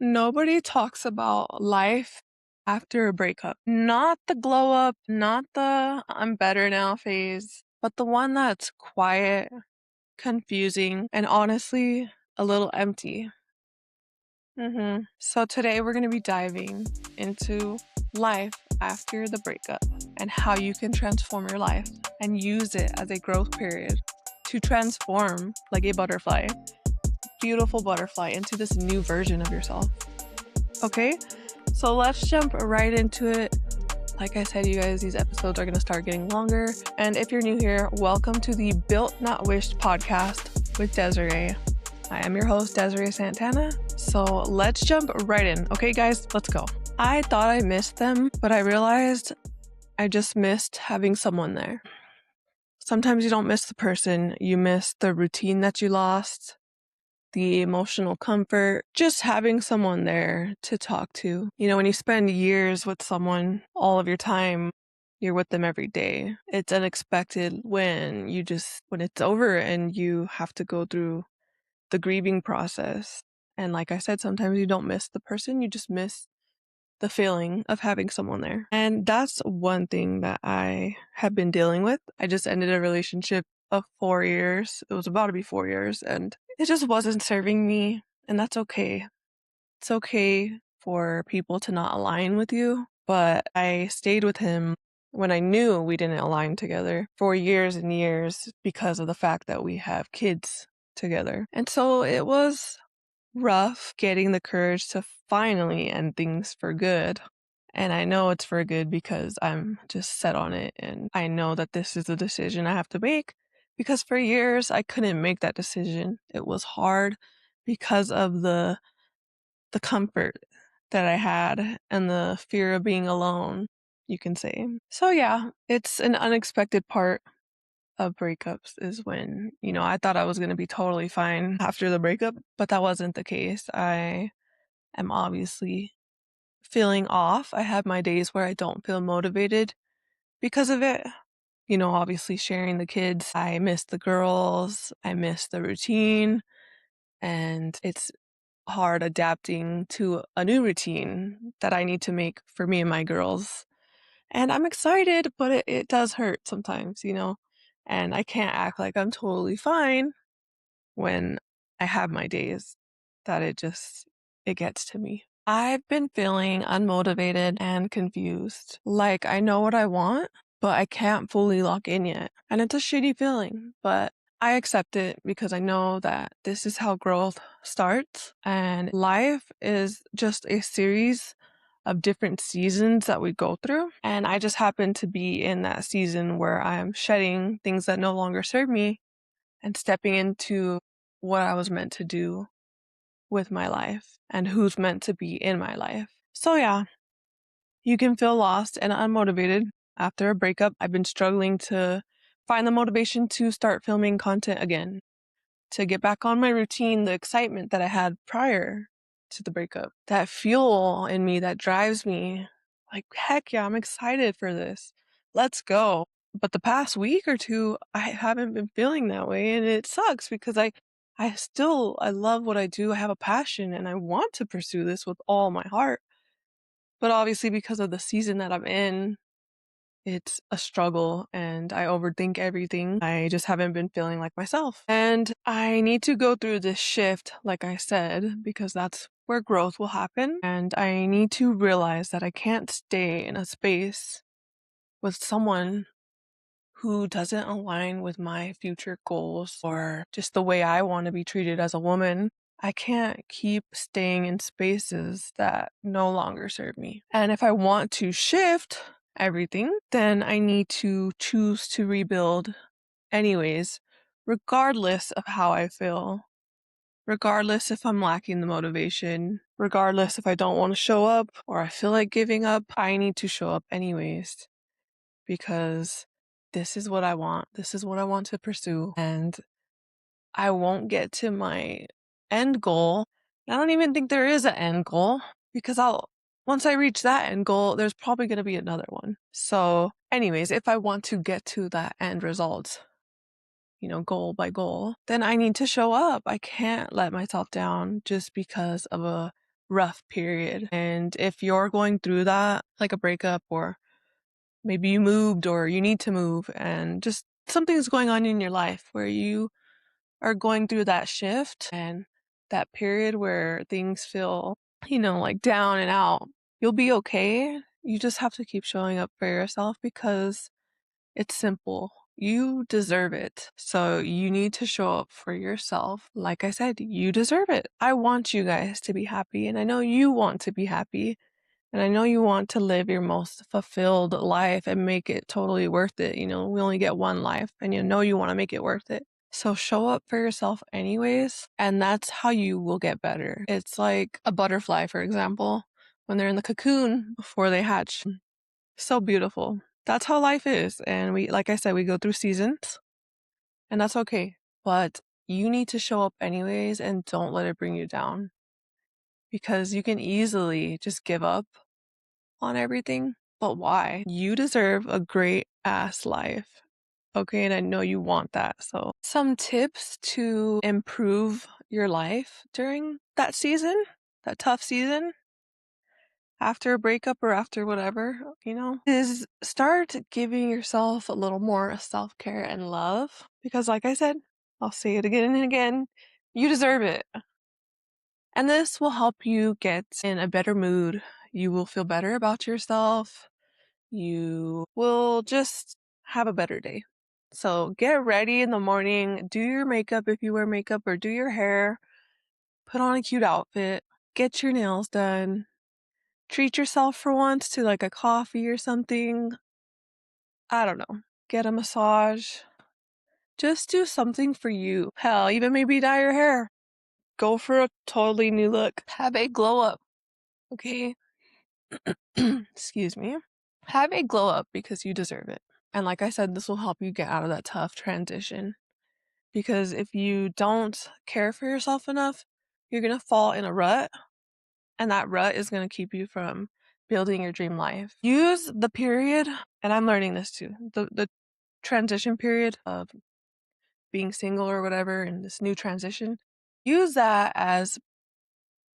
Nobody talks about life after a breakup. Not the glow up, not the I'm better now phase, but the one that's quiet, confusing, and honestly, a little empty. So today we're going to be diving into life after the breakup and how you can transform your life and use it as a growth period to transform like a butterfly, beautiful butterfly, into this new version of yourself. Okay, so let's jump right into it. Like I said, you guys, these episodes are going to start getting longer. And if you're new here, welcome to the Built Not Wished podcast with Desiree. I am your host, Desiree Santana. So let's jump right in. Okay, guys, let's go. I thought I missed them, but I realized I just missed having someone there. Sometimes you don't miss the person, you miss the routine that you lost, the emotional comfort, just having someone there to talk to. You know, when you spend years with someone, all of your time, you're with them every day. It's unexpected when it's over and you have to go through the grieving process. And like I said, sometimes you don't miss the person, you just miss the feeling of having someone there. And that's one thing that I have been dealing with. I just ended a relationship of 4 years. It was about to be 4 years and it just wasn't serving me. And that's okay. It's okay for people to not align with you. But I stayed with him when I knew we didn't align together for years and years because of the fact that we have kids together. And so it was rough getting the courage to finally end things for good. And I know it's for good because I'm just set on it. And I know that this is a decision I have to make because for years I couldn't make that decision. It was hard because of the comfort that I had and the fear of being alone, you can say. So yeah, it's an unexpected part of breakups is when, I thought I was going to be totally fine after the breakup, but that wasn't the case. I am obviously feeling off. I have my days where I don't feel motivated because of it. Obviously sharing the kids. I miss the girls. I miss the routine. And it's hard adapting to a new routine that I need to make for me and my girls. And I'm excited, but it does hurt sometimes, and I can't act like I'm totally fine when I have my days that it gets to me. I've been feeling unmotivated and confused. Like I know what I want, but I can't fully lock in yet. And it's a shitty feeling, but I accept it because I know that this is how growth starts. And life is just a series of different seasons that we go through. And I just happen to be in that season where I'm shedding things that no longer serve me and stepping into what I was meant to do with my life and who's meant to be in my life. So yeah, you can feel lost and unmotivated after a breakup. I've been struggling to find the motivation to start filming content again, to get back on my routine, the excitement that I had prior to the breakup, that fuel in me that drives me like, heck yeah, I'm excited for this. Let's go. But the past week or two, I haven't been feeling that way. And it sucks because I love what I do. I have a passion and I want to pursue this with all my heart. But obviously because of the season that I'm in, it's a struggle and I overthink everything. I just haven't been feeling like myself. And I need to go through this shift, like I said, because that's where growth will happen. And I need to realize that I can't stay in a space with someone who doesn't align with my future goals or just the way I want to be treated as a woman. I can't keep staying in spaces that no longer serve me. And if I want to shift everything, then I need to choose to rebuild anyways, regardless of how I feel, regardless if I'm lacking the motivation, regardless if I don't want to show up or I feel like giving up, I need to show up anyways because this is what I want. This is what I want to pursue. And I won't get to my end goal. I don't even think there is an end goal because once I reach that end goal, there's probably going to be another one. So anyways, if I want to get to that end result, goal by goal, then I need to show up. I can't let myself down just because of a rough period. And if you're going through that, like a breakup, or maybe you moved or you need to move and just something's going on in your life where you are going through that shift and that period where things feel, like down and out, you'll be okay. You just have to keep showing up for yourself because it's simple. You deserve it. So you need to show up for yourself. Like I said, you deserve it. I want you guys to be happy, and I know you want to be happy. And I know you want to live your most fulfilled life and make it totally worth it. We only get one life, and you want to make it worth it. So show up for yourself anyways, and that's how you will get better. It's like a butterfly, for example, when they're in the cocoon before they hatch. So beautiful. That's how life is. And like I said, we go through seasons, and that's okay. But you need to show up anyways, and don't let it bring you down, because you can easily just give up on everything. But why? You deserve a great ass life. Okay, and I know you want that. So some tips to improve your life during that season, that tough season, after a breakup or after whatever, is start giving yourself a little more self-care and love. Because like I said, I'll say it again and again, you deserve it. And this will help you get in a better mood. You will feel better about yourself. You will just have a better day. So get ready in the morning, do your makeup if you wear makeup, or do your hair, put on a cute outfit, get your nails done, treat yourself for once to like a coffee or something. I don't know. Get a massage. Just do something for you. Hell, even maybe dye your hair. Go for a totally new look. Have a glow up. Okay? Excuse me. Have a glow up because you deserve it. And like I said, this will help you get out of that tough transition. Because if you don't care for yourself enough, you're going to fall in a rut. And that rut is going to keep you from building your dream life. Use the period, and I'm learning this too, the transition period of being single or whatever, and this new transition. Use that as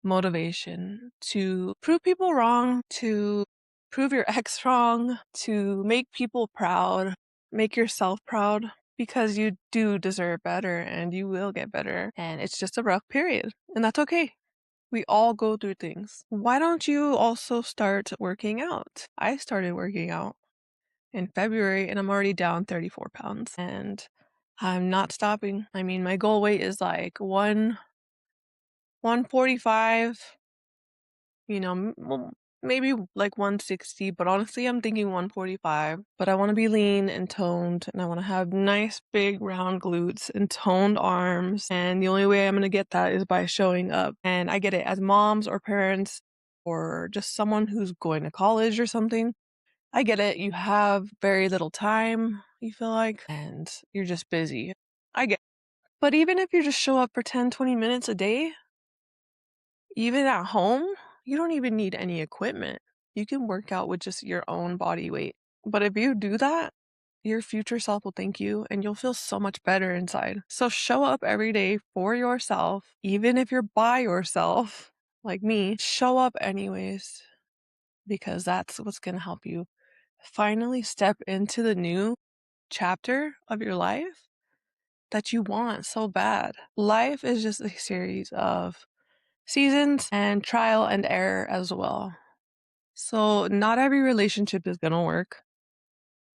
motivation to prove people wrong, to prove your ex wrong, to make people proud, make yourself proud, because you do deserve better and you will get better. And it's just a rough period, and that's okay. We all go through things. Why don't you also start working out? I started working out in February and I'm already down 34 pounds and I'm not stopping. I mean, my goal weight is like 145, maybe like 160, but honestly, I'm thinking 145. But I want to be lean and toned, and I want to have nice, big, round glutes and toned arms. And the only way I'm going to get that is by showing up. And I get it as moms or parents or just someone who's going to college or something. I get it. You have very little time, you feel like, and you're just busy. I get it. But even if you just show up for 10, 20 minutes a day, even at home, you don't even need any equipment. You can work out with just your own body weight. But if you do that, your future self will thank you and you'll feel so much better inside. So show up every day for yourself, even if you're by yourself, like me, show up anyways, because that's what's going to help you finally step into the new chapter of your life that you want so bad. Life is just a series of seasons and trial and error as well. So not every relationship is going to work.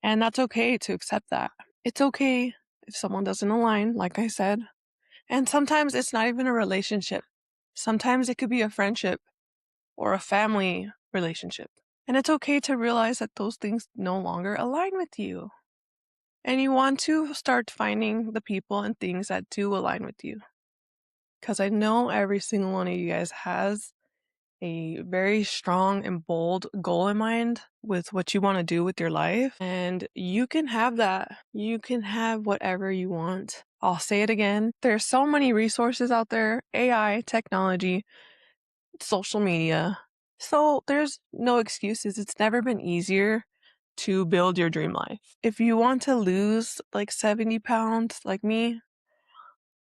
And that's okay to accept that. It's okay if someone doesn't align, like I said. And sometimes it's not even a relationship. Sometimes it could be a friendship or a family relationship. And it's okay to realize that those things no longer align with you. And you want to start finding the people and things that do align with you. Because I know every single one of you guys has a very strong and bold goal in mind with what you want to do with your life. And you can have that. You can have whatever you want. I'll say it again. There's so many resources out there, AI, technology, social media. So there's no excuses. It's never been easier to build your dream life. If you want to lose like 70 pounds like me,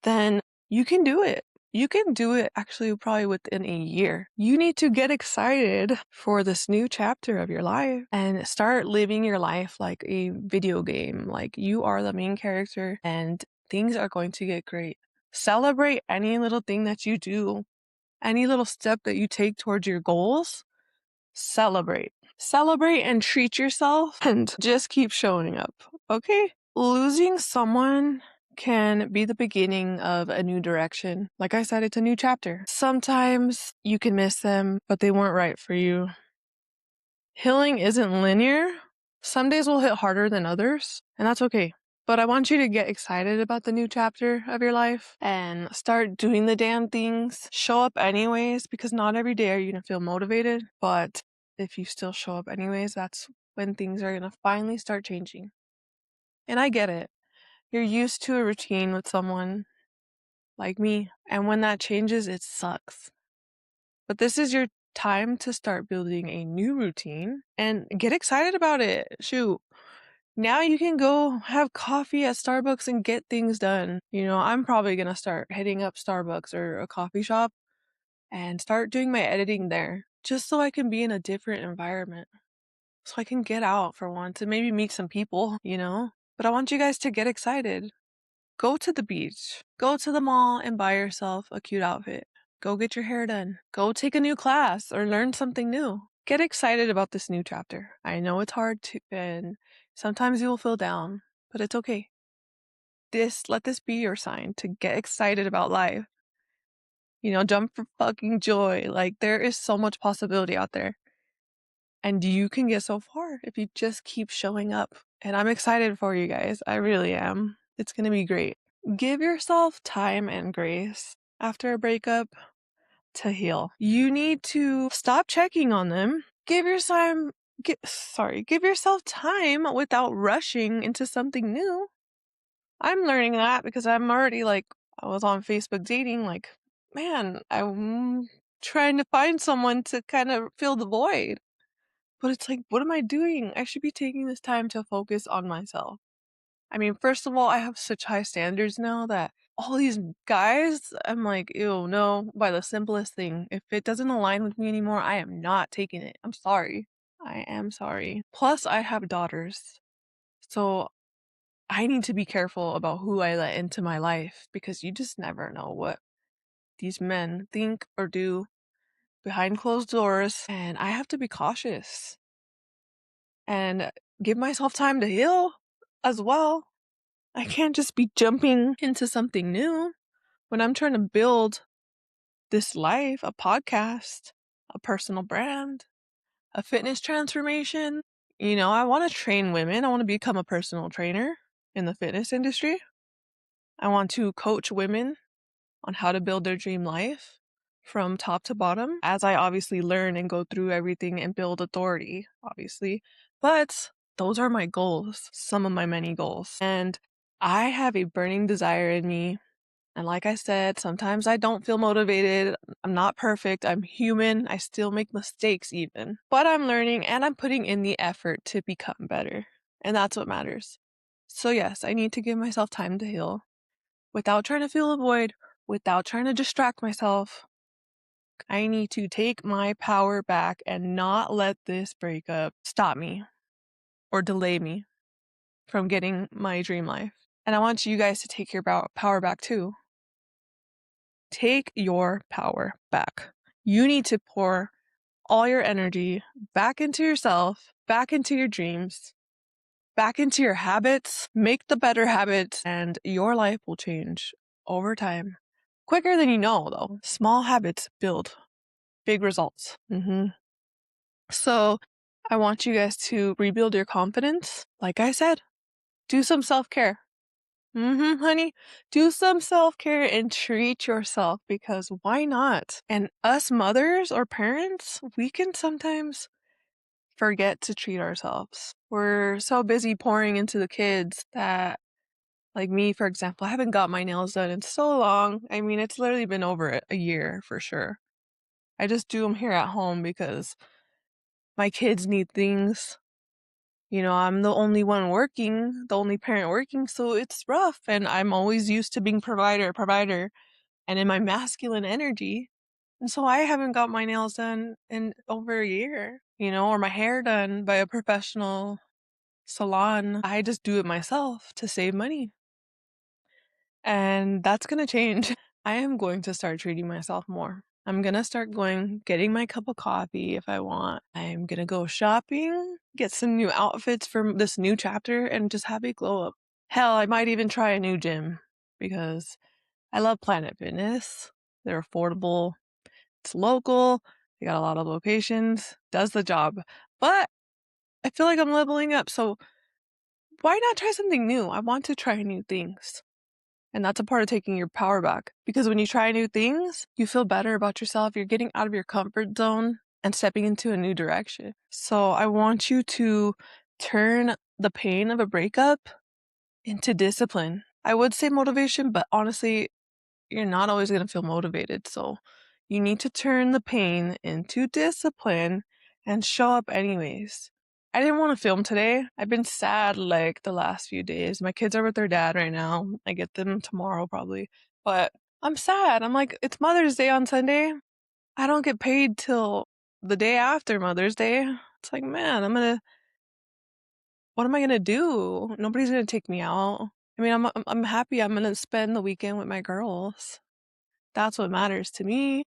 then you can do it. You can do it actually probably within a year. You need to get excited for this new chapter of your life and start living your life like a video game. Like you are the main character and things are going to get great. Celebrate any little thing that you do, any little step that you take towards your goals. Celebrate. Celebrate and treat yourself and just keep showing up. Okay? Losing someone can be the beginning of a new direction. Like I said, it's a new chapter. Sometimes you can miss them, but they weren't right for you. Healing isn't linear. Some days will hit harder than others, and that's okay. But I want you to get excited about the new chapter of your life and start doing the damn things. Show up anyways, because not every day are you going to feel motivated. But if you still show up anyways, that's when things are going to finally start changing. And I get it. You're used to a routine with someone like me, and when that changes, it sucks. But this is your time to start building a new routine and get excited about it. Shoot. Now you can go have coffee at Starbucks and get things done. You know, I'm probably going to start hitting up Starbucks or a coffee shop and start doing my editing there just so I can be in a different environment. So I can get out for once and maybe meet some people, you know? But I want you guys to get excited. Go to the beach. Go to the mall and buy yourself a cute outfit. Go get your hair done. Go take a new class or learn something new. Get excited about this new chapter. I know it's hard to, and sometimes you will feel down, but it's okay. Let this be your sign to get excited about life. You know, jump for fucking joy. Like there is so much possibility out there. And you can get so far if you just keep showing up. And I'm excited for you guys. I really am. It's going to be great. Give yourself time and grace after a breakup to heal. You need to stop checking on them. Give yourself time without rushing into something new. I'm learning that because I'm already I was on Facebook dating, man, I'm trying to find someone to kind of fill the void. But it's like, what am I doing? I should be taking this time to focus on myself. I mean, first of all, I have such high standards now that all these guys, I'm like, ew, no, by the simplest thing. If it doesn't align with me anymore, I am not taking it. I'm sorry. I am sorry. Plus, I have daughters. So I need to be careful about who I let into my life because you just never know what these men think or do behind closed doors. And I have to be cautious and give myself time to heal as well. I can't just be jumping into something new when I'm trying to build this life, a podcast, a personal brand, a fitness transformation. You know, I want to train women. I want to become a personal trainer in the fitness industry. I want to coach women on how to build their dream life from top to bottom as I obviously learn and go through everything and build authority, obviously. But those are my goals, some of my many goals. And I have a burning desire in me. And like I said, sometimes I don't feel motivated. I'm not perfect. I'm human. I still make mistakes even. But I'm learning and I'm putting in the effort to become better. And that's what matters. So yes, I need to give myself time to heal without trying to fill a void, without trying to distract myself. I need to take my power back and not let this breakup stop me or delay me from getting my dream life. And I want you guys to take your power back too. Take your power back. You need to pour all your energy back into yourself, back into your dreams, back into your habits. Make the better habits, and your life will change over time. Quicker than you know, though. Small habits build big results. So I want you guys to rebuild your confidence. Like I said, do some self-care. Honey, do some self-care and treat yourself because why not? And us mothers or parents, we can sometimes forget to treat ourselves. We're so busy pouring into the kids that, like me, for example, I haven't got my nails done in so long. I mean, it's literally been over a year for sure. I just do them here at home because my kids need things. You know, I'm the only one working, the only parent working, so it's rough. And I'm always used to being provider. and in my masculine energy. And so I haven't got my nails done in over a year, or my hair done by a professional salon. I just do it myself to save money. And that's going to change. I am going to start treating myself more. I'm going to start getting my cup of coffee if I want. I'm going to go shopping, get some new outfits for this new chapter, and just have a glow up. Hell, I might even try a new gym because I love Planet Fitness. They're affordable. It's local. They got a lot of locations. Does the job. But I feel like I'm leveling up. So why not try something new? I want to try new things. And that's a part of taking your power back. Because when you try new things, you feel better about yourself. You're getting out of your comfort zone and stepping into a new direction. So I want you to turn the pain of a breakup into discipline. I would say motivation, but honestly, you're not always going to feel motivated. So you need to turn the pain into discipline and show up anyways. I didn't want to film today. I've been sad like the last few days. My kids are with their dad right now. I get them tomorrow probably. But I'm sad. I'm like, it's Mother's Day on Sunday. I don't get paid till the day after Mother's Day. It's like, man, what am I going to do? Nobody's going to take me out. I mean, I'm happy I'm going to spend the weekend with my girls. That's what matters to me.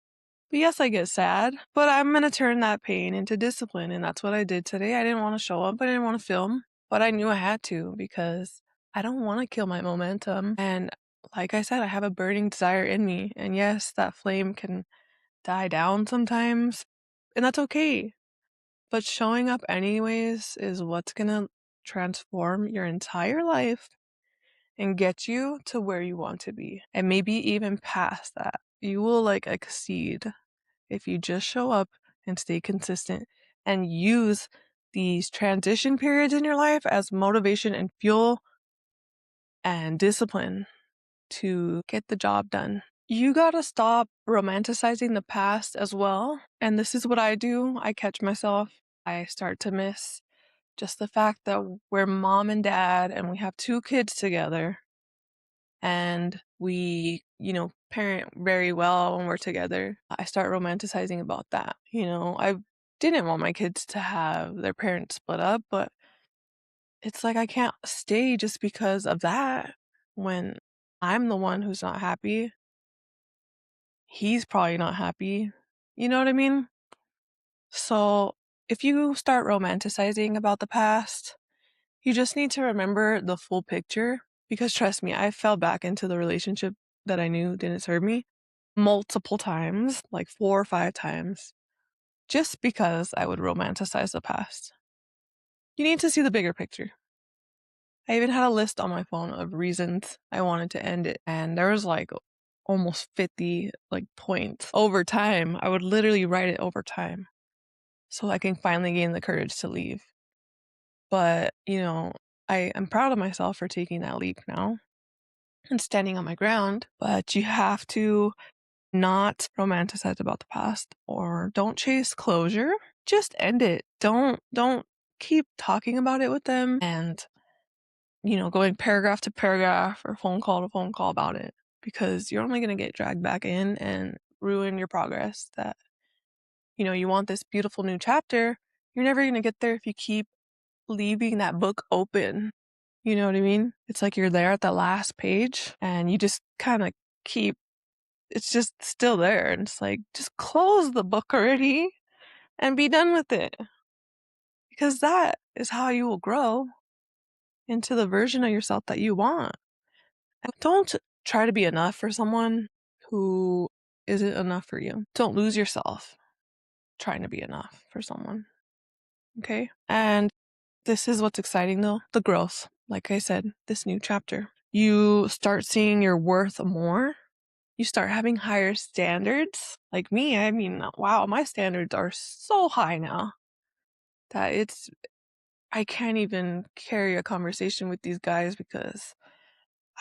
But yes, I get sad, but I'm going to turn that pain into discipline. And that's what I did today. I didn't want to show up. I didn't want to film, but I knew I had to because I don't want to kill my momentum. And like I said, I have a burning desire in me. And yes, that flame can die down sometimes, and that's okay. But showing up anyways is what's going to transform your entire life and get you to where you want to be. And maybe even past that. You will exceed if you just show up and stay consistent and use these transition periods in your life as motivation and fuel and discipline to get the job done. You gotta stop romanticizing the past as well. And this is what I do. I catch myself. I start to miss just the fact that we're mom and dad and we have 2 kids together. And we, parent very well when we're together. I start romanticizing about that. I didn't want my kids to have their parents split up, but it's like I can't stay just because of that. When I'm the one who's not happy, he's probably not happy. You know what I mean? So if you start romanticizing about the past, you just need to remember the full picture. Because trust me, I fell back into the relationship that I knew didn't serve me multiple times, like 4 or 5 times, just because I would romanticize the past. You need to see the bigger picture. I even had a list on my phone of reasons I wanted to end it, and there was almost 50 points over time. I would literally write it over time so I can finally gain the courage to leave. But, I am proud of myself for taking that leap now and standing on my ground. But you have to not romanticize about the past or don't chase closure. Just end it. Don't keep talking about it with them and, going paragraph to paragraph or phone call to phone call about it, because you're only going to get dragged back in and ruin your progress that, you want this beautiful new chapter. You're never going to get there if you keep leaving that book open. You know what I mean? It's like you're there at the last page and you just kind of it's just still there. And it's like, just close the book already and be done with it. Because that is how you will grow into the version of yourself that you want. And don't try to be enough for someone who isn't enough for you. Don't lose yourself trying to be enough for someone. Okay? And this is what's exciting though, the growth. Like I said, this new chapter. You start seeing your worth more. You start having higher standards. Like me, I mean, wow, my standards are so high now that I can't even carry a conversation with these guys because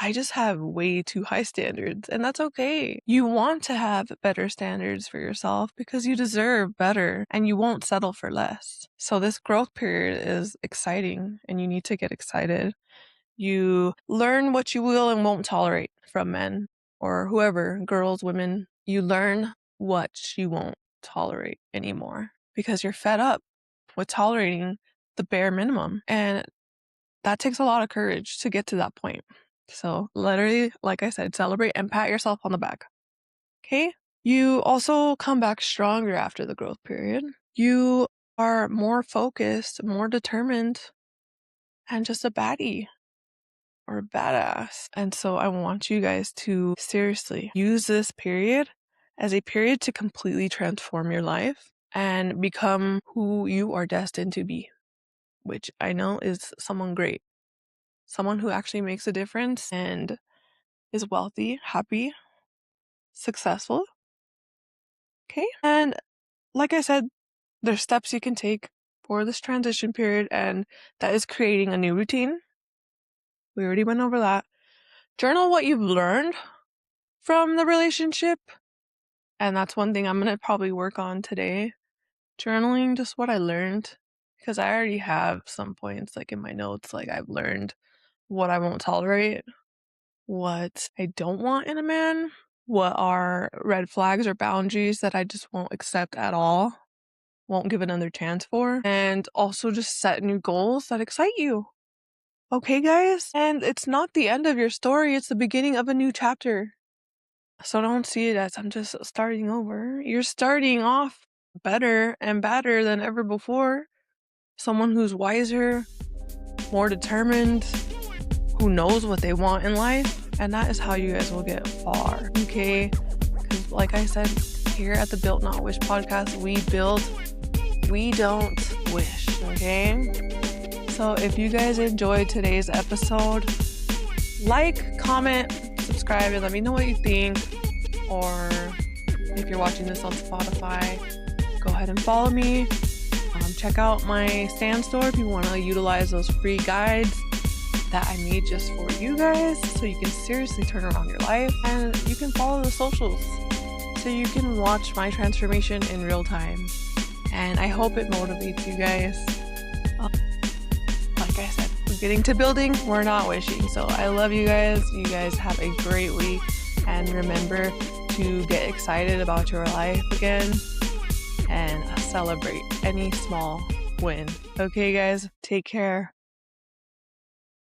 I just have way too high standards, and that's okay. You want to have better standards for yourself because you deserve better and you won't settle for less. So this growth period is exciting and you need to get excited. You learn what you will and won't tolerate from men or whoever, girls, women, you learn what you won't tolerate anymore because you're fed up with tolerating the bare minimum. And that takes a lot of courage to get to that point. So literally, like I said, celebrate and pat yourself on the back. Okay? You also come back stronger after the growth period. You are more focused, more determined, and just a baddie or a badass. And so I want you guys to seriously use this period as a period to completely transform your life and become who you are destined to be, which I know is someone great, someone who actually makes a difference and is wealthy, happy, successful. Okay? And like I said, there's steps you can take for this transition period, and that is creating a new routine. We already went over that. Journal what you've learned from the relationship. And that's one thing I'm going to probably work on today. Journaling just what I learned. Because I already have some points like in my notes, like I've learned what I won't tolerate, what I don't want in a man, what are red flags or boundaries that I just won't accept at all, won't give another chance for, and also just set new goals that excite you. Okay, guys? And it's not the end of your story, it's the beginning of a new chapter. So don't see it as I'm just starting over. You're starting off better and badder than ever before. Someone who's wiser, more determined, who knows what they want in life. And that is how you guys will get far. Okay? Because like I said, here at the Built Not Wish podcast, we build, we don't wish. Okay? So if you guys enjoyed today's episode, like, comment, subscribe, and let me know what you think. Or if you're watching this on Spotify, go ahead and follow me. Check out my Stan store if you want to utilize those free guides that I made just for you guys, so you can seriously turn around your life. And you can follow the socials so you can watch my transformation in real time. And I hope it motivates you guys. Like I said, we're getting to building, we're not wishing. So I love you guys. You guys have a great week. And remember to get excited about your life again and celebrate any small win. Okay, guys, take care.